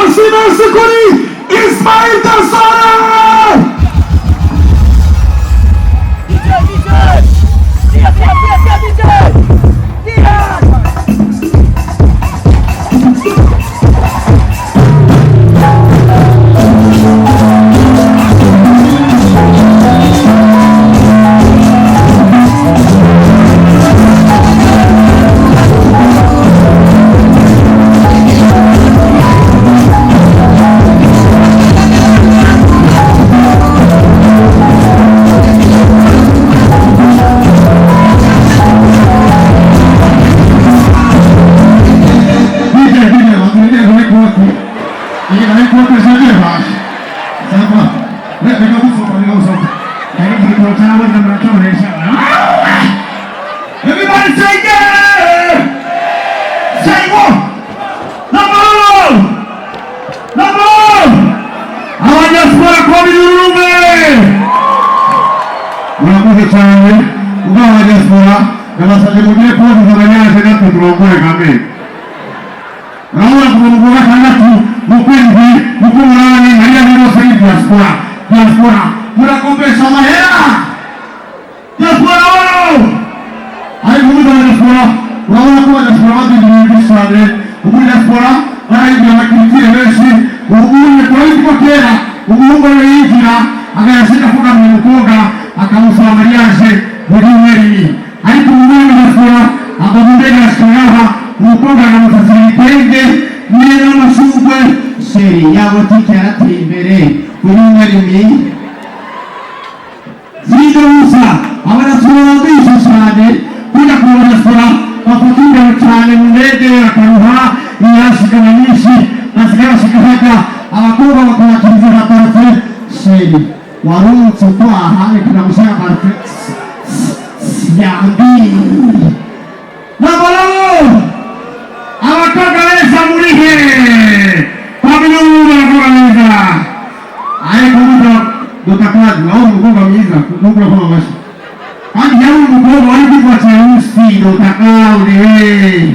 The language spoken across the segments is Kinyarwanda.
merci, merci Kuli, Ismail Tassara. DJ, tira, DJ. Everybody say yeah! Say what? Number one! I want just for a comedy room. Unakuja chani, ugawa diaspora, na masaje mwingine kwa kufanya tena tutuongoe kamili. Naona kumwongoa kana tu, mkweli, mkumrani, haya ndio sasa diaspora. Mnakombesha mahela. Diaspora wao. Hai muda wa diaspora, unaona kwa diaspora watu ndio sana. Umu diaspora, hai ndio makini meshi, umu kwa hiyo kwa kera, umu yinjira, agashika fuka mkoga, akamusa mariage, muri hai kumwona diaspora, ababundega shikaha, mkoga na mfasiritenge, nira mashugwe, sheri yabo tikara tembere, muri Zidosa, abasura bisho cyane, kuja kubasura, bafutura cyane ndege akaruha, yashikana nishi, nasigashikaka, abakobwa bakabakiriza batarafe, sheri, warunze kwaha, ikana mushaka barfe, yambi. Nabalo, abakobwa beza muri he, babinyura kurangiza, aye kuruta Dotakadu, au mkoba miza, mkoba kama mashi. Hadi yao mkoba walipo kwa cheusi, dotakadu wewe.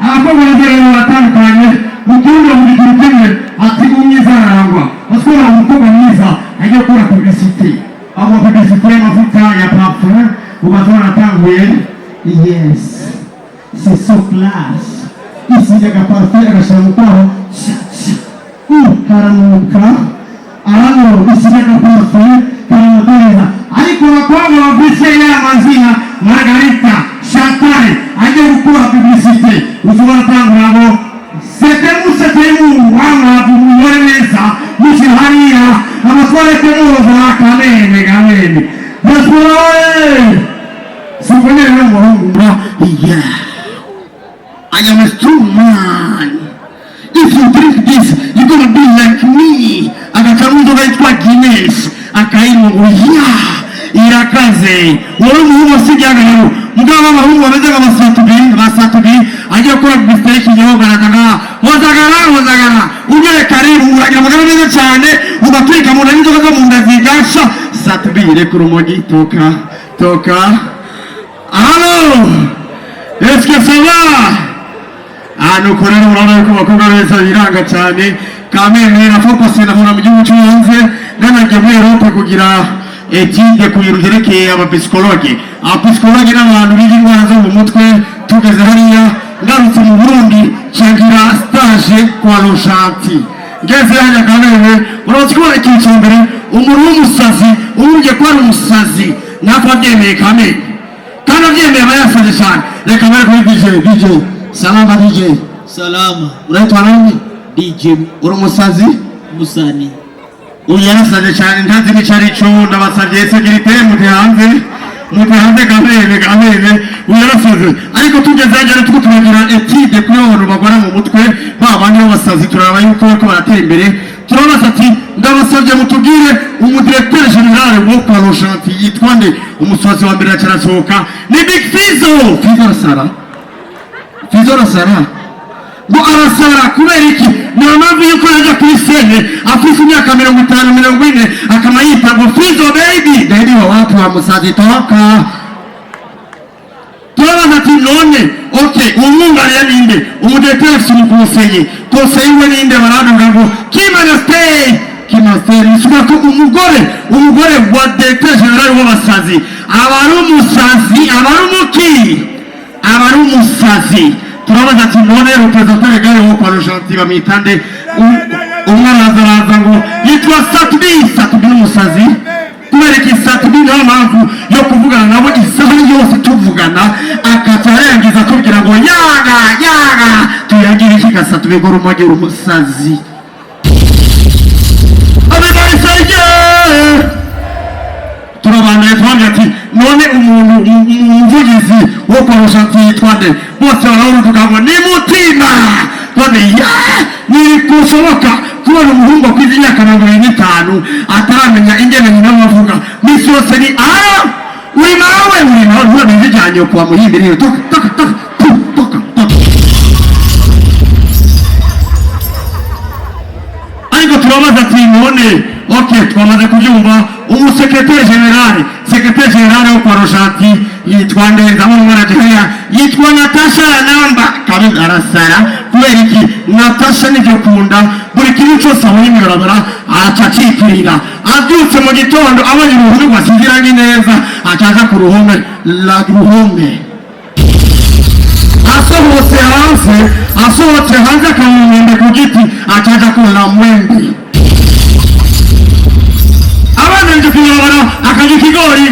Hapo wale watamkanye, mkoba mlikimkanye, atikumiza rangwa. Wasikuwa mkoba miza, haja kuna publicity. Au publicity mafuta ya parfum, ubazona tangu yeye. Yes. C'est so classe. Ici ya parfum ya shampoo. Karamuka. Alalo isijaka parfum karamuka. Aliko wakwa wabise ya manzina Margarita Chantal aje ukua publicité usuwa tangu nabo setemu wanga bumuweleza mishahania amaswale temu za kamene Nasurawe Sufene na Mungu. Yeah, I am a strong man. If you drink this, you're gonna be like me. Akakamuzo kaitwa Guinness. Akaimu irakaze. Warumu sijaga leo. Mgawa mahumu wamezeka masatubi. Ajia kwa bisteki nyoga na kanga. Wazagara. Ujele karibu. Ujele magana meza chane. Ubatwika muna nito kaza mundazigasha. Satubi rekurumogi. Toka. Halo. Eske sawa. Nukorera urabona ko bakobwa beza biranga cyane kamene na focus na hora mu gihugu cy'uhanze nanajye muri Europe kugira etide kuyirugerekeye abapsikologe n'abantu b'indwara zo mu mutwe tugeze hariya ngarutse mu Burundi cyangira stage kwa Roshanti ngeze hanya kamene urabona ikintu cy'imbere umuntu w'umusazi umuje kwa umusazi nafabyemeye kamene kandi abyemeye abayasaze cyane reka bari kuri DJ Salama DJ. Salama. Unaitwa nani? DJ Uromusazi? Musani. Uyarasaje cyane ntazi n'icarico ndabasavye sekirite mutehanze kamene uyarasaze ariko tugeze hajya tukutugira etide kuri abantu bagora mu mutwe babandi basazi turaba yuko bariko baratera imbere turabasa ati ndabasavye mutubwire umudirecteur general wo kwa Roshanti yitwa nde umusazi wa mbere cyarasohoka ni Big Fizo Sara. Bo arasara kubera iki? Ni mpamvu yuko yaje kuri sene afite imyaka 50-40 akamayita ngo Fizo baby wa watu wa musazi toka. Tunaona ati none okay umunga ya ninde umudeteksi mkusenye kose iwe ninde baravuga ngo kimonasteri bisubiza ko umugore wa directeur general w'abasazi aba ari umusazi aba ari umusazi. Turabaza ati none representant legal wo kwa Rojanti bamwitande umwe araza ngo yitwa Satbi n'umusazi. Kubera iki Satbi niyo mpamvu yo kuvugana nabo isaha yose tuvugana akaca arangiza atubwira ngo yaga tuyagira iki ga Satbi ngo rumoge umusazi. Everybody say yeah. Turabana twamye ati none umuntu umuvugizi wo kwa Rojanti yitwa nde? Bose baravuga ngo ni Mutima. None ni kushoboka kubona umuhungu kwiza imyaka 25 ataramenya ingene nyina bavuga misi yose ni uri nawe none bijyanye kwa muhimbiri toka ariko turabaza ati none okay twamaze kubyumva umusekretari general wo kwa Rojanti yitwa Ndeza mu manager yitwa Natasha Namba kandi arasara kubera iki Natasha nivyo kunda buri kintu cyose aho imibarabara acacikirira abyutse mu gitondo abanye uruhu rwasiziranye neza acaza ku ruhome asohotse hanze akamwembe ku giti acaja kula mwembe abana nje kuyobora akaje ikigori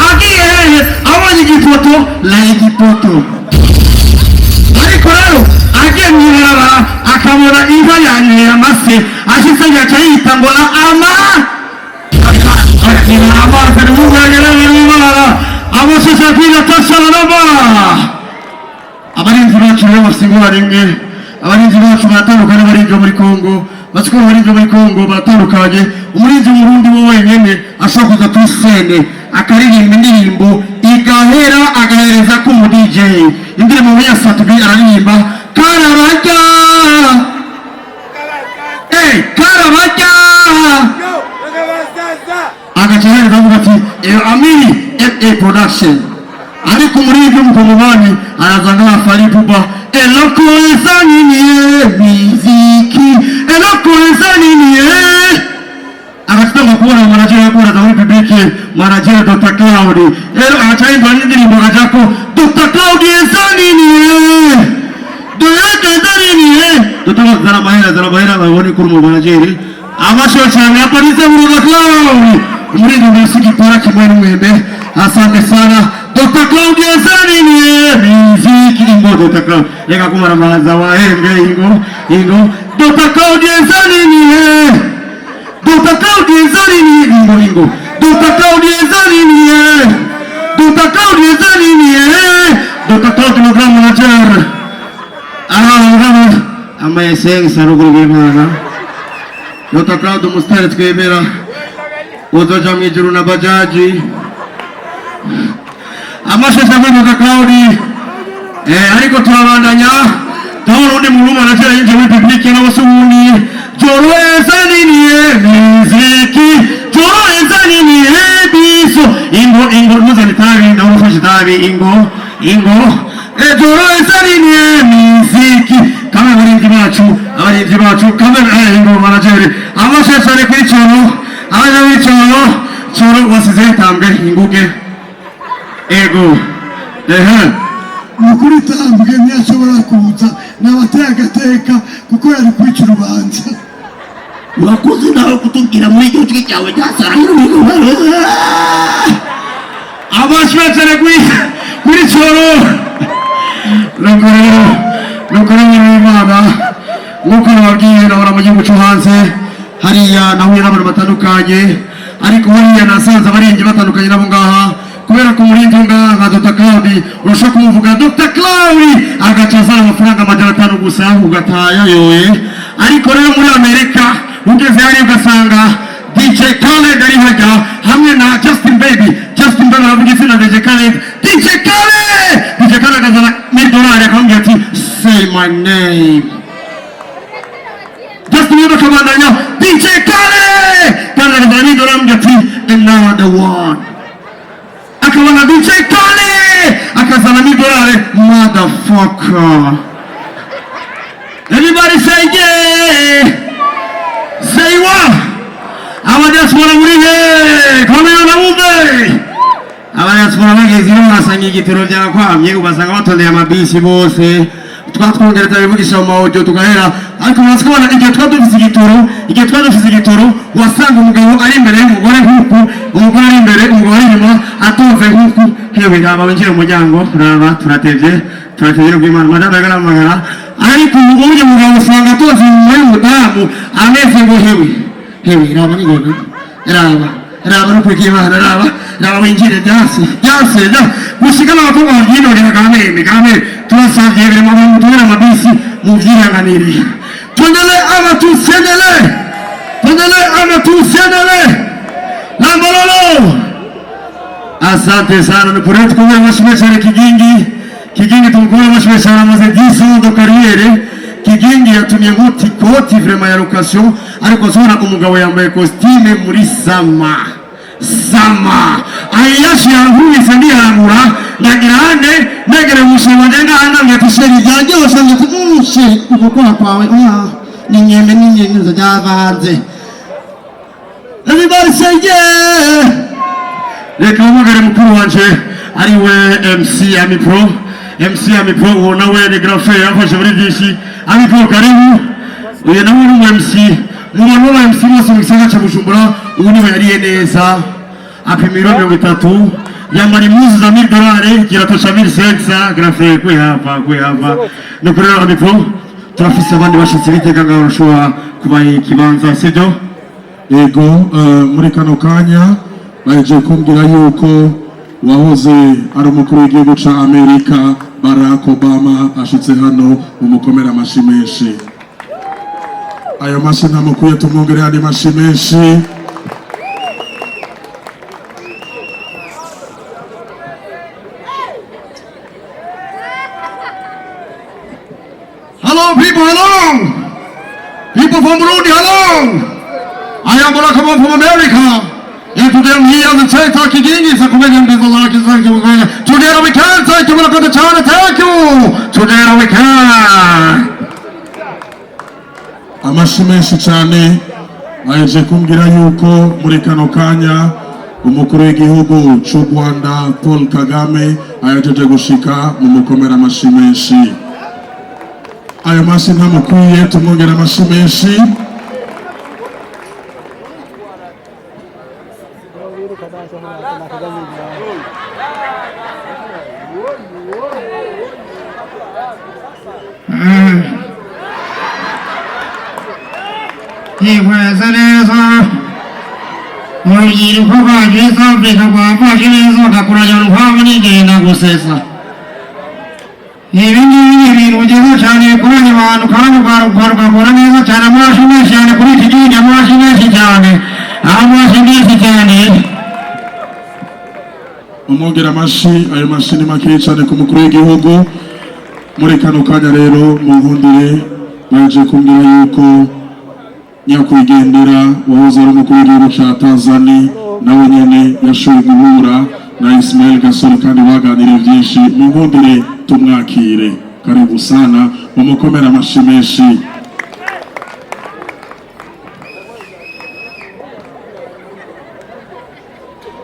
agiye abanye igipoto ariko rero agiye mwirara akabona inka yanyweye amase ashitse yaca yita ngo abashesha kwina tasharaba abarinzi bacu rero basigura rimwe abarinzi bacu baratandukanye barinzi muri Kongo basiko barinzi muri Kongo baratandukanye umurinzi w'umurundi wo wenyene ashaka kuza tusene akaririmba indirimbo igahera agahereza ku mu DJ indirimbo ya Satbi aririmba karabajya agahereza avuga ati amini production ariko muri ibyo mukobani arazanga afari puba elokeza nini muziki elokeza nini agatanga kubona manager yakora za publique manager Dr. Cloud achaimba ndirimbo gajako Dr. Cloud nini zara mahera babone kuri mu manager amasho cyane yaparize muri Dr. Cloud muri ndumesiki para kimwe n'umwembe. Asante sana Dr. Claudia Zanini muziki ingo Dr. Claudia leka kumara maza wa henge ingo Dr. Claudia Zanini ingo Dr. Claudia Dr. Claudia program manager amaye sengi saruguru bimana Dr. Claudia mustari twebera uzoja mwijuru na bajaji amashesha muri Dr. Claudia ariko turabandanya tawundi undi muluma anachera nje muri publique n'abasubuni joroeza nini muziki joroeza nini biso ingo muzani tabi na ufashe tabi ingo joroeza nini muziki kama abarinzi bacu kama ingo manager amashesha ari kwicoro abaje wicoro choro wasize tambwe inguke ego mukuri tambwe ntiyashobora kuza nabateye agateka kuko yari kwica urubanza urakoze nawe kutubwira muri icyo gihe cyawe cyasara abashwetsere kuri choro nukuri n'Imana nkuko nababwiye nahora mu gihugu cyo hanze hariya nahuye n'abantu batandukanye ariko hariya nasanze abarinzi batandukanye nabo ngaha kubera ko umurinzi ngaha nka Dr. Claudia urashobora kumuvuga Dr. Claudia agacaza amafaranga 500 gusa ugataya yoye ariko rero muri Amerika ugeze hari ugasanga DJ Khaled ari hajya hamwe na Justin Bieber avuga izina DJ Khaled azana $1,000 akambwira ati say my name Justin Bieber kabandanya DJ Khaled azana $1,000 ambwira ati another one akabona DJ Khaled pesa na $1,000. Motherfucker. Everybody say yeah. Say what? Abadiaspora murihe. Komera na mumbe. Abadiaspora bageze basanga igitero byakwamye ubasanga batondeye amabisi bose. Twatwongereza bivugisha mu audio tugahera ariko baskobana igihe twadufise igitoro wasanga umugabo ari imbere y'umugore nk'uku umugore ari imbere umugore inyuma atonze nk'uku hewe ngaba winjira mu muryango raba turatevye rw'Imana madame magara ariko umugabo usanga atonze inyuma y'umudamu ameze ngo hewe raba nigona raba no kwikimana raba winjire byase gushikana abakobwa babyinogera kameme tubasavye biri mu mutwera amabisi muvyihanganiriye tondele abatusenele lambololo. Asante sana nipurete kumwe mashimeshare kigingi tumukuru mashimeshare amaze 10 ans de carrière. Kigingi yatumye muti koti vraiment ya location ariko zora umugabo yambaye costume muri sama ayashi yanguye sandi harangura nagirane negere mushimanje ngahanga tisheri ryanjye wasanga kumushe ukukora kwawe ni nyeme zavanze. Everybody say yeah. Reka umugare mukuru wanje ari we MC Amipro ubona we ni grand frère yafashe muri byinshi. Amipro karibu uyu nawe ni MC mubona wa MC bose mu gisagara cya Bujumbura ubu niwe yariye neza apimiro 30 yamara impuzu za $1,000 kiratosha 1,500 grand frère kwe hapa no kuri Amipro turafise abandi bashitse bitega ngaho ushobora kubaha ikibanza sibyo. Yego muri kano kanya baje kumbwira yuko wahoze ari umukuru w'igihugu ca Amerika Barack Obama ashitse hano umukomera amashi menshi. Ayo mashi ntamukuye tumwongere andi mashi menshi. Hello people from Burundi, hello. I am Barack Obama from America. And today we are the China Kigingi, so come in this like together we can thank you, welcome to China, thank you. Together we can. Amashi menshi cyane baje kumbwira yuko muri kano kanya umukuru w'igihugu cy'u Rwanda Paul Kagame ayajeje gushika mu mukomera amashi menshi. Ayo mashi ntamukuye tumwongera amashi menshi. Neza urubyiruko rwacu East Africa rwafashe neza gakuranya urupamvu n'igenda gusesa. Ibi ngibi ni ibintu byiza cyane bikoranye abantu kandi rugakora neza cyane amashi menshi cyane kuri iki gihugu amashi menshi cyane umwongera amashi. Ayo mashi ni make cyane ku mukuru w'igihugu. Muri kano kanya rero mu nkundire baje kumbwira yuko nyakwigendera wahoze ari umukuru w'igihugu cya Tanzania nawe nyene yashoboye guhura na Ismail Gasol kandi baganiriye byinshi. Mu nkundire tumwakire, karibu sana mumukomera amashi menshi.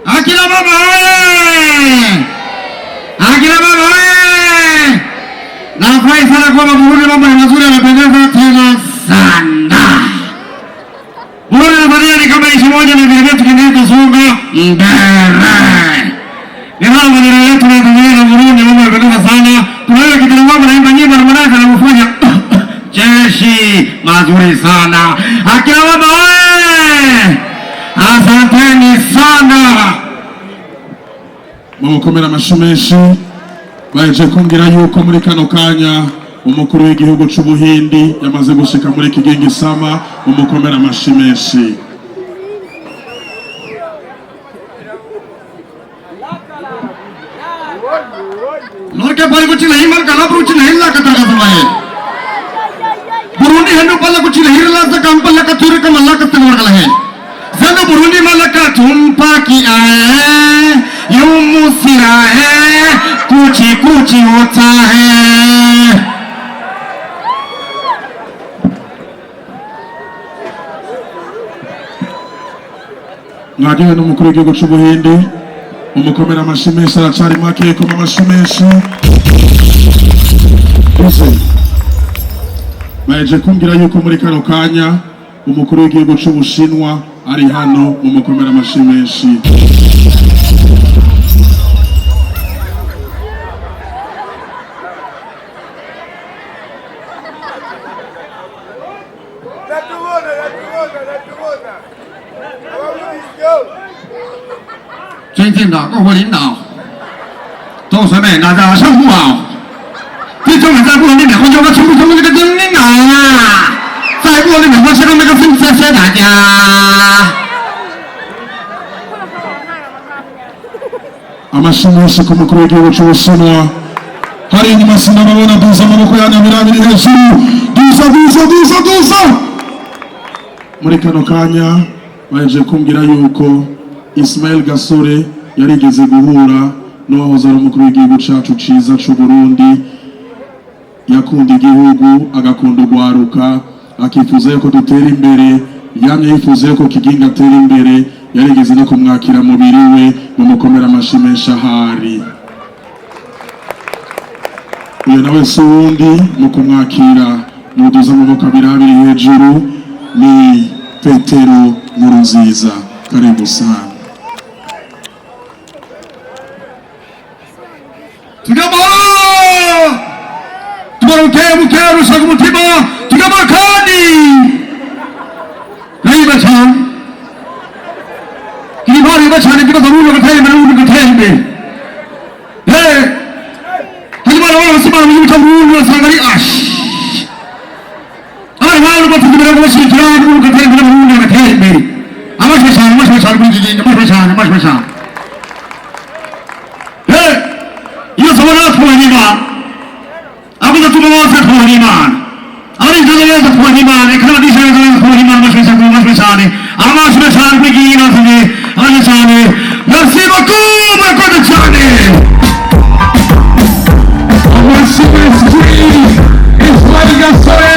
Akina baba nafurahi sana kwamba Burundi mambo ni mazuri, yanapendeza tena sana. Burundi inafanya ni kama nchi moja na vile vile tukiendelea kusonga mbele. Ni hali maneno yetu na dunia na Burundi mambo yanapendeza sana. Tunaweza kitendo mambo naimba nyimbo na manaka na kufanya jeshi mazuri sana. Akina baba asanteni sana. Mumukomera amashi menshi. Baje kumbwira yuko muri kano kanya umukuru w'igihugu c'Ubuhindi yamaze gushika muri Kigingi Sama. Mumukomera amashi menshi. Noke pale kuch nahi mar kala kuch nahi la kata ka samaye. Burundi henu pala kuch nahi la sa kam pala ka churi ka malla ka tumar kala hai. Zano Burundi malaka tumpa ki aaye yum musirae kuch kuchi otahe mwagiwe n'umukuru w'igihugu c'ubuhindi umukomera amashi menshi aracari make koma amashi menshi baje kumbwira yuko muri kano kanya umukuru w'igihugu c'ubushinwa ari hano mu mukomera amashi menshi尊敬的各国领导、同学们，大家上午好。弟兄们，在部里面，我有个冲这个真领导啊，在部里面，我是个那个粉丝，谢谢大家。amashi menshi ku mukuru w'igihugu c'ubushinwa hari inyuma sinababona duza amaboko yanyu abiri abiri hejuru duza muri kano kanya baje kumbwira yuko Ismail Gasore yarigeze guhura n'uwahoze ari umukuru w'igihugu cacu ciza c'Uburundi yakunda igihugu agakunda urwaruka akifuza yuko dutera imbere yamye yifuza yuko Kiginga atera imbere yarigeze no kumwakira mubiri we mu mukomera amashi menshi ahari uyu nawe si uwundi mu kumwakira muduza amaboko abiri abiri hejuru ni Petero Nkurunziza karibu sana tugaruke rusaga umutima tugama kandi niba cyane niba cyane ndibaza mu gateye imbere mu gateye imbere hanyuma rero basima mu gihugu cy'u Rwanda ari ash abantu batugirira ngo bashikira mu gateye imbere mu gateye imbere amashwe cyane kuri gigenda amashwe cyane iyo sabana twahima abuza tubaza twahima ari neza twahima kandi neza twahima amashwe cyane kuri gigenda cyane merci beaucoup murakoze cyane amashyi menshi Ismail Gasore